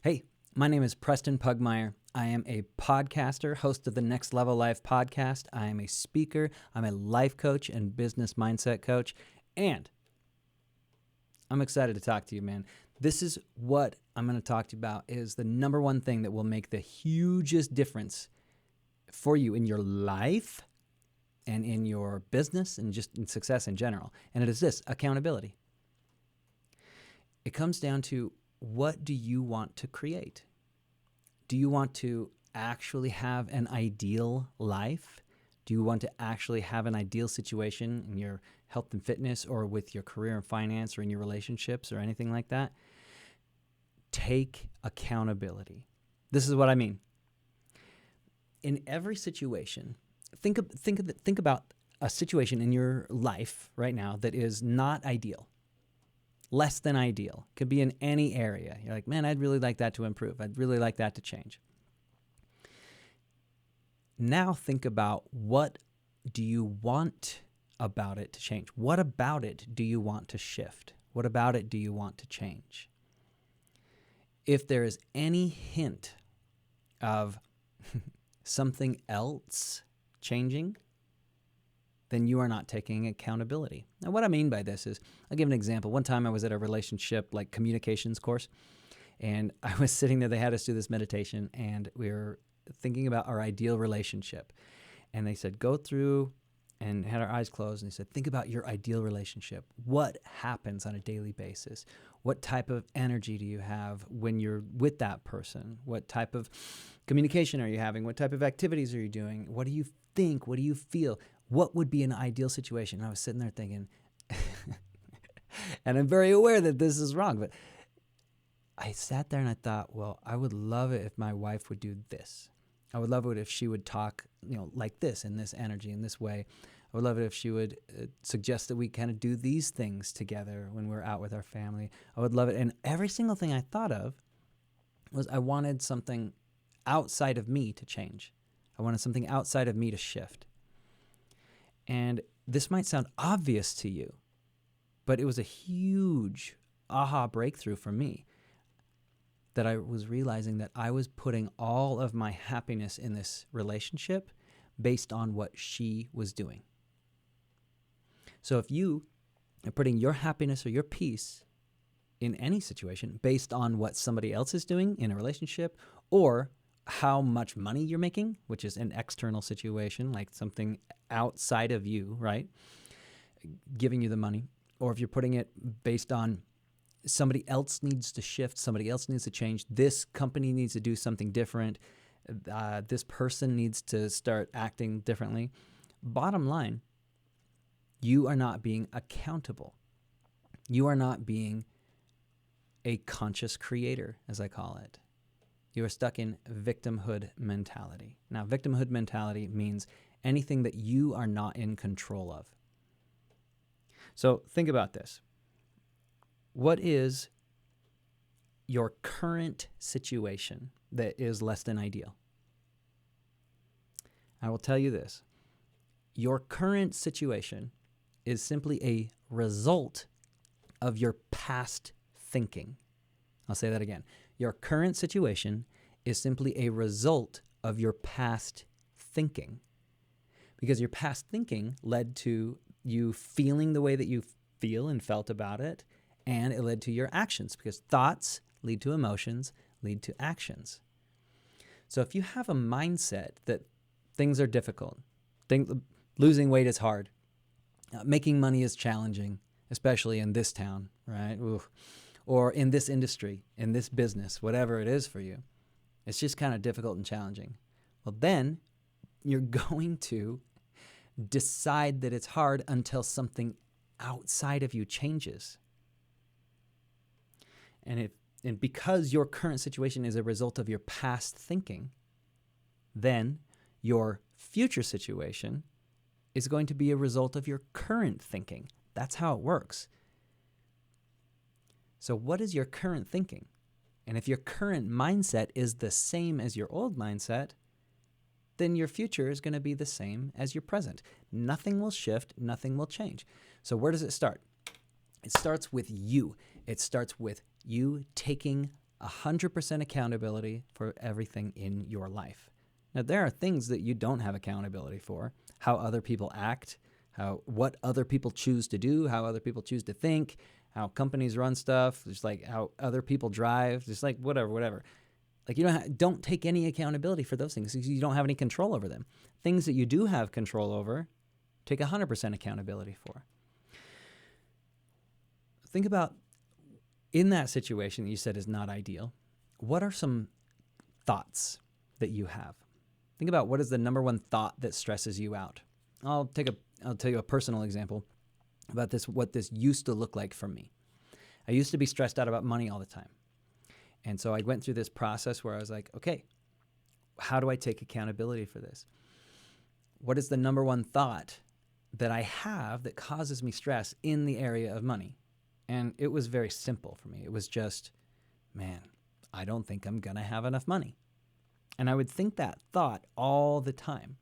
Hey, my name is Preston Pugmire. I am a podcaster, host of the Next Level Life podcast. I am a speaker. I'm a life coach and business mindset coach. And I'm excited to talk to you, man. This is what I'm going to talk to you about is the number one thing that will make the hugest difference for you in your life and in your business and just in success in general. And it is this: accountability. It comes down to, what do you want to create? Do you want to actually have an ideal life? Do you want to actually have an ideal situation in your health and fitness, or with your career and finance, or in your relationships, or anything like that? Take accountability. This is what I mean. In every situation, think about a situation in your life right now that is not ideal. Less than ideal. Could be in any area. You're like, man, I'd really like that to improve. I'd really like that to change. Now think about, what do you want about it to change? What about it do you want to shift? What about it do you want to change? If there is any hint of something else changing, then you are not taking accountability. Now, what I mean by this is, I'll give an example. One time I was at a relationship communications course, and I was sitting there. They had us do this meditation, and we were thinking about our ideal relationship. And they said, go through, and had our eyes closed, and they said, think about your ideal relationship. What happens on a daily basis? What type of energy do you have when you're with that person? What type of communication are you having? What type of activities are you doing? What do you think? What do you feel? What would be an ideal situation? And I was sitting there thinking, and I'm very aware that this is wrong, but I sat there and I thought, well, I would love it if my wife would do this. I would love it if she would talk, like this, in this energy, in this way. I would love it if she would suggest that we kind of do these things together when we're out with our family. I would love it. And every single thing I thought of was, I wanted something outside of me to change. I wanted something outside of me to shift. And this might sound obvious to you, but it was a huge aha breakthrough for me, that I was realizing that I was putting all of my happiness in this relationship based on what she was doing. So if you are putting your happiness or your peace in any situation based on what somebody else is doing in a relationship, or how much money you're making, which is an external situation, like something outside of you, right, giving you the money, or if you're putting it based on somebody else needs to shift, somebody else needs to change, this company needs to do something different, this person needs to start acting differently. Bottom line, you are not being accountable. You are not being a conscious creator, as I call it. You are stuck in victimhood mentality. Now, victimhood mentality means anything that you are not in control of. So think about this. What is your current situation that is less than ideal? I will tell you this. Your current situation is simply a result of your past thinking. I'll say that again. Your current situation is simply a result of your past thinking, because your past thinking led to you feeling the way that you feel and felt about it, and it led to your actions, because thoughts lead to emotions, lead to actions. So if you have a mindset that things are difficult, losing weight is hard, making money is challenging, especially in this town, right? Ooh. Or in this industry, in this business, whatever it is for you, it's just kind of difficult and challenging. Well, then you're going to decide that it's hard until something outside of you changes. And because your current situation is a result of your past thinking, then your future situation is going to be a result of your current thinking. That's how it works. So what is your current thinking? And if your current mindset is the same as your old mindset, then your future is going to be the same as your present. Nothing will shift, nothing will change. So where does it start? It starts with you. It starts with you taking 100% accountability for everything in your life. Now, there are things that you don't have accountability for, how other people act, what other people choose to do, how other people choose to think, how companies run stuff, just like how other people drive, just like whatever. Like you don't take any accountability for those things because you don't have any control over them. Things that you do have control over, take 100% accountability for. Think about, in that situation that you said is not ideal, what are some thoughts that you have? Think about what is the number one thought that stresses you out. I'll tell you a personal example about what this used to look like for me. I used to be stressed out about money all the time. And so I went through this process where I was like, okay, how do I take accountability for this? What is the number one thought that I have that causes me stress in the area of money? And it was very simple for me. It was just, man, I don't think I'm going to have enough money. And I would think that thought all the time.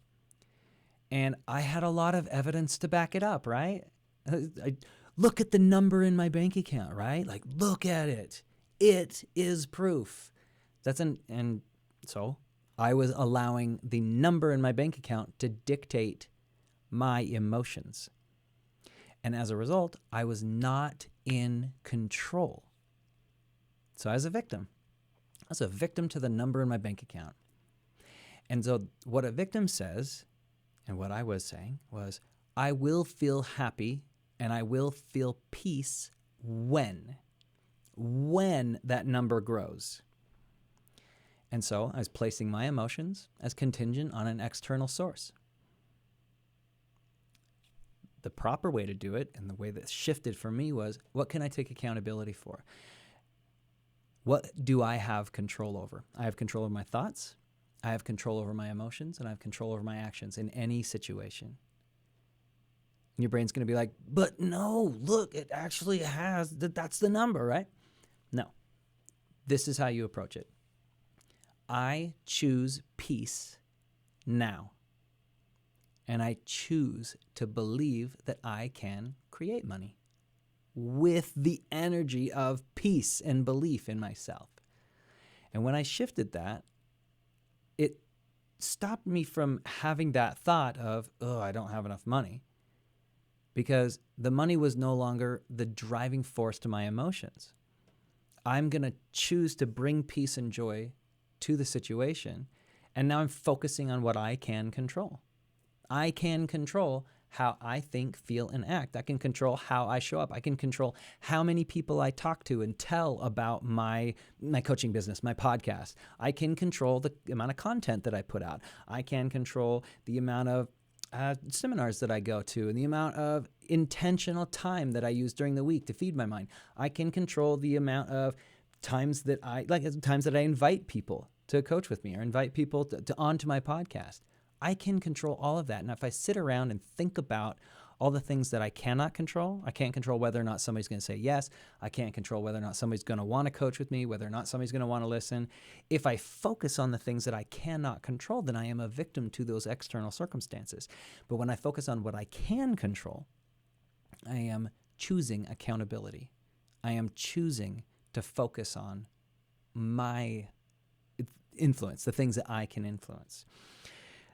And I had a lot of evidence to back it up, right? I look at the number in my bank account, right? Like, look at it. It is proof. And so I was allowing the number in my bank account to dictate my emotions. And as a result, I was not in control. So I was a victim. I was a victim to the number in my bank account. And so what a victim says, and what I was saying was, I will feel happy and I will feel peace when that number grows. And so I was placing my emotions as contingent on an external source. The proper way to do it, and the way that shifted for me, was, what can I take accountability for? What do I have control over? I have control over my thoughts, I have control over my emotions, and I have control over my actions in any situation. And your brain's going to be like, but no, look, it actually has, that's the number, right? No. This is how you approach it. I choose peace now. And I choose to believe that I can create money with the energy of peace and belief in myself. And when I shifted that, it stopped me from having that thought of, oh, I don't have enough money. Because the money was no longer the driving force to my emotions. I'm going to choose to bring peace and joy to the situation. And now I'm focusing on what I can control. I can control how I think, feel, and act. I can control how I show up. I can control how many people I talk to and tell about my coaching business, my podcast. I can control the amount of content that I put out. I can control the amount of seminars that I go to and the amount of intentional time that I use during the week to feed my mind. I can control the amount of times that I invite people to coach with me or invite people to onto my podcast. I can control all of that. And if I sit around and think about all the things that I cannot control, I can't control whether or not somebody's going to say yes. I can't control whether or not somebody's going to want to coach with me, whether or not somebody's going to want to listen. If I focus on the things that I cannot control, then I am a victim to those external circumstances. But when I focus on what I can control, I am choosing accountability. I am choosing to focus on my influence, the things that I can influence.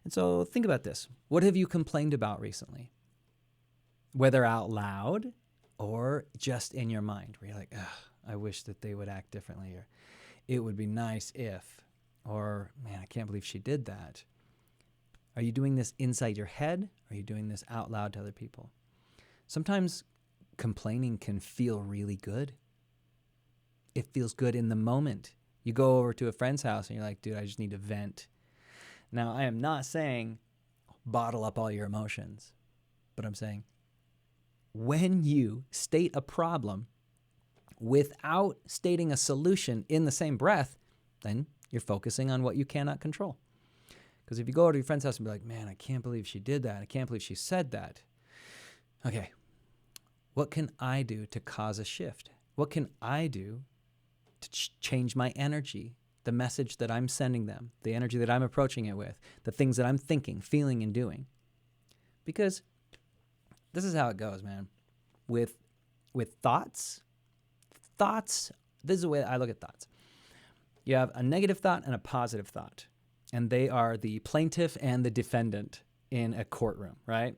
And so think about this. What have you complained about recently? Whether out loud or just in your mind, where you're like, I wish that they would act differently, or it would be nice if, or man, I can't believe she did that. Are you doing this inside your head? Or are you doing this out loud to other people? Sometimes complaining can feel really good. It feels good in the moment. You go over to a friend's house and you're like, dude, I just need to vent. Now, I am not saying bottle up all your emotions, but I'm saying when you state a problem without stating a solution in the same breath, then you're focusing on what you cannot control. Because if you go over to your friend's house and be like, man, I can't believe she did that. I can't believe she said that. Okay, what can I do to cause a shift? What can I do to change my energy? The message that I'm sending them, the energy that I'm approaching it with, the things that I'm thinking, feeling, and doing. Because this is how it goes, man. With thoughts, this is the way I look at thoughts. You have a negative thought and a positive thought, and they are the plaintiff and the defendant in a courtroom, right?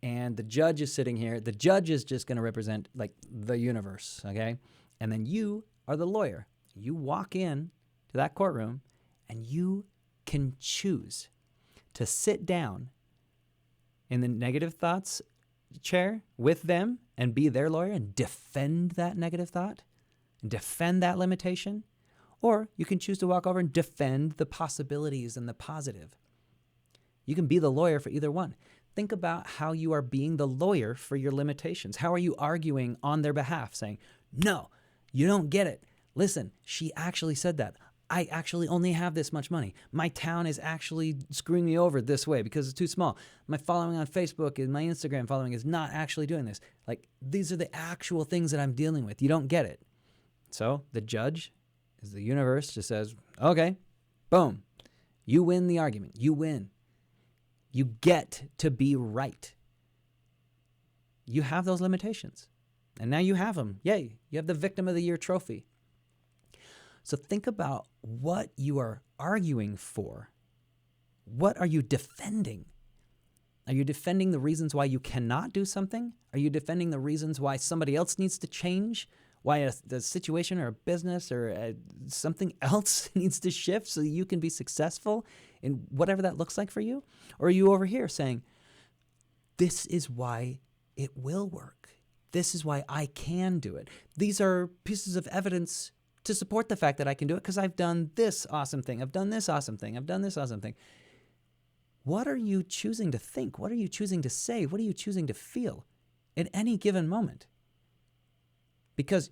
And the judge is sitting here. The judge is just going to represent like the universe, okay? And then you are the lawyer. You walk in to that courtroom and you can choose to sit down in the negative thoughts chair with them and be their lawyer and defend that negative thought and defend that limitation. Or you can choose to walk over and defend the possibilities and the positive. You can be the lawyer for either one. Think about how you are being the lawyer for your limitations. How are you arguing on their behalf, saying, no, you don't get it. Listen, she actually said that. I actually only have this much money. My town is actually screwing me over this way because it's too small. My following on Facebook and my Instagram following is not actually doing this. Like, these are the actual things that I'm dealing with. You don't get it. So the judge is the universe, just says, okay, boom. You win the argument. You win. You get to be right. You have those limitations. And now you have them. Yay. You have the Victim of the Year trophy. So think about what you are arguing for. What are you defending? Are you defending the reasons why you cannot do something? Are you defending the reasons why somebody else needs to change? Why the situation or a business or something else needs to shift so that you can be successful in whatever that looks like for you? Or are you over here saying, this is why it will work. This is why I can do it. These are pieces of evidence to support the fact that I can do it because I've done this awesome thing. I've done this awesome thing. I've done this awesome thing. What are you choosing to think? What are you choosing to say? What are you choosing to feel at any given moment? Because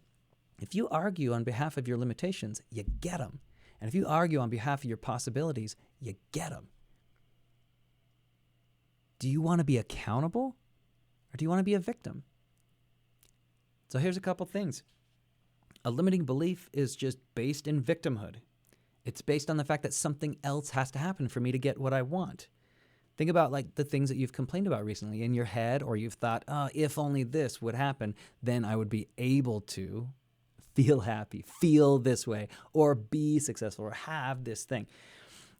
if you argue on behalf of your limitations, you get them. And if you argue on behalf of your possibilities, you get them. Do you want to be accountable or do you want to be a victim? So here's a couple things. A limiting belief is just based in victimhood. It's based on the fact that something else has to happen for me to get what I want. Think about like the things that you've complained about recently in your head, or you've thought, if only this would happen, then I would be able to feel happy, feel this way, or be successful, or have this thing.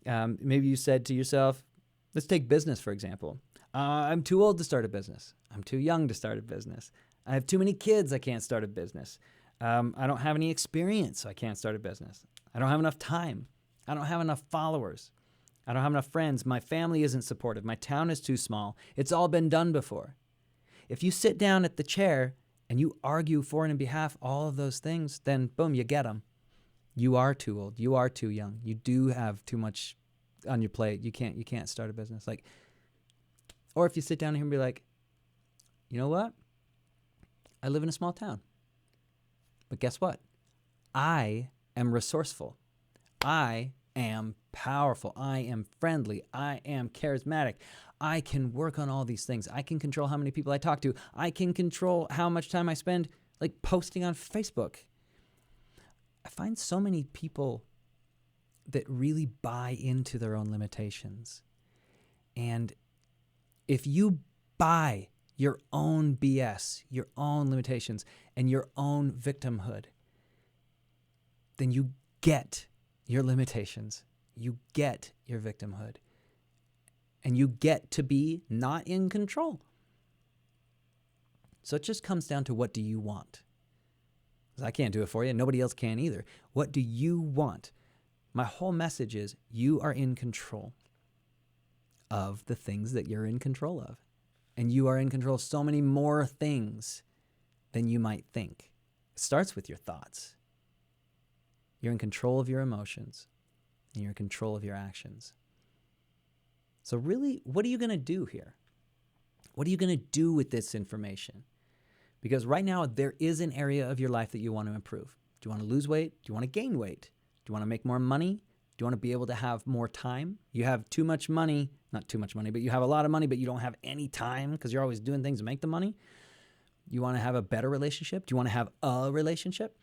Maybe you said to yourself, let's take business, for example. I'm too old to start a business. I'm too young to start a business. I have too many kids. I can't start a business. I don't have any experience, so I can't start a business. I don't have enough time. I don't have enough followers. I don't have enough friends. My family isn't supportive. My town is too small. It's all been done before. If you sit down at the chair and you argue for and in behalf all of those things, then boom, you get them. You are too old. You are too young. You do have too much on your plate. You can't start a business. Or if you sit down here and be like, you know what? I live in a small town. But guess what? I am resourceful. I am powerful. I am friendly. I am charismatic. I can work on all these things. I can control how many people I talk to. I can control how much time I spend posting on Facebook. I find so many people that really buy into their own limitations. And if you buy your own BS, your own limitations, and your own victimhood, then you get your limitations. You get your victimhood. And you get to be not in control. So it just comes down to, what do you want? 'Cause I can't do it for you. Nobody else can either. What do you want? My whole message is you are in control of the things that you're in control of. And you are in control of so many more things than you might think. It starts with your thoughts. You're in control of your emotions, and you're in control of your actions. So really, what are you going to do here? What are you going to do with this information? Because right now, there is an area of your life that you want to improve. Do you want to lose weight? Do you want to gain weight? Do you want to make more money? Do you want to be able to have more time? You have too much money, not too much money, but you have a lot of money, but you don't have any time because you're always doing things to make the money. You want to have a better relationship? Do you want to have a relationship?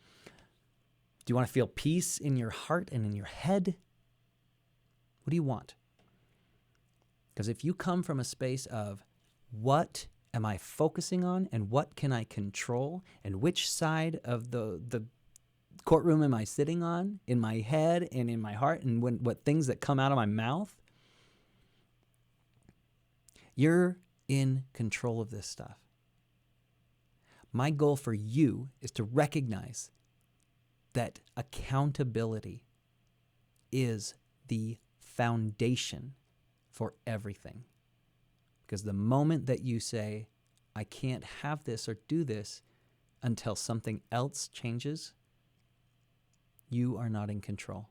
Do you want to feel peace in your heart and in your head? What do you want? Because if you come from a space of, what am I focusing on and what can I control, and which side of the courtroom am I sitting on in my head and in my heart, and what things that come out of my mouth? You're in control of this stuff. My goal for you is to recognize that accountability is the foundation for everything. Because the moment that you say, I can't have this or do this until something else changes, you are not in control.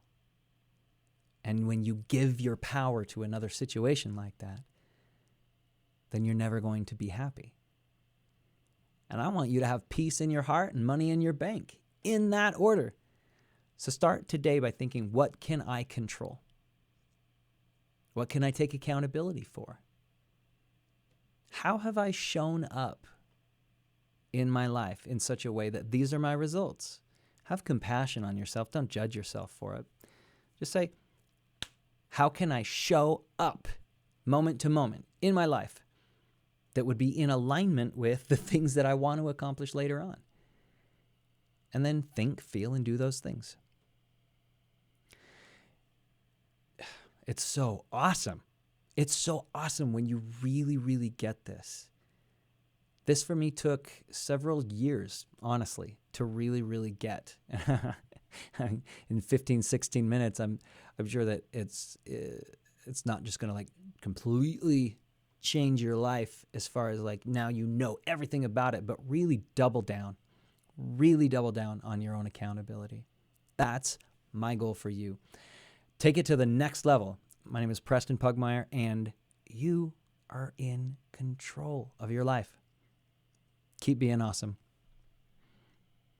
And when you give your power to another situation like that, then you're never going to be happy. And I want you to have peace in your heart and money in your bank, in that order. So start today by thinking, what can I control? What can I take accountability for? How have I shown up in my life in such a way that these are my results? Have compassion on yourself. Don't judge yourself for it. Just say, how can I show up moment to moment in my life that would be in alignment with the things that I want to accomplish later on? And then think, feel, and do those things. It's so awesome. It's so awesome when you really, really get this. This for me took several years, honestly, to really, really get. In 15, 16 minutes, I'm sure that it's not just going to like completely change your life as far as like now you know everything about it, but really double down on your own accountability. That's my goal for you. Take it to the next level. My name is Preston Pugmire, and you are in control of your life. Keep being awesome.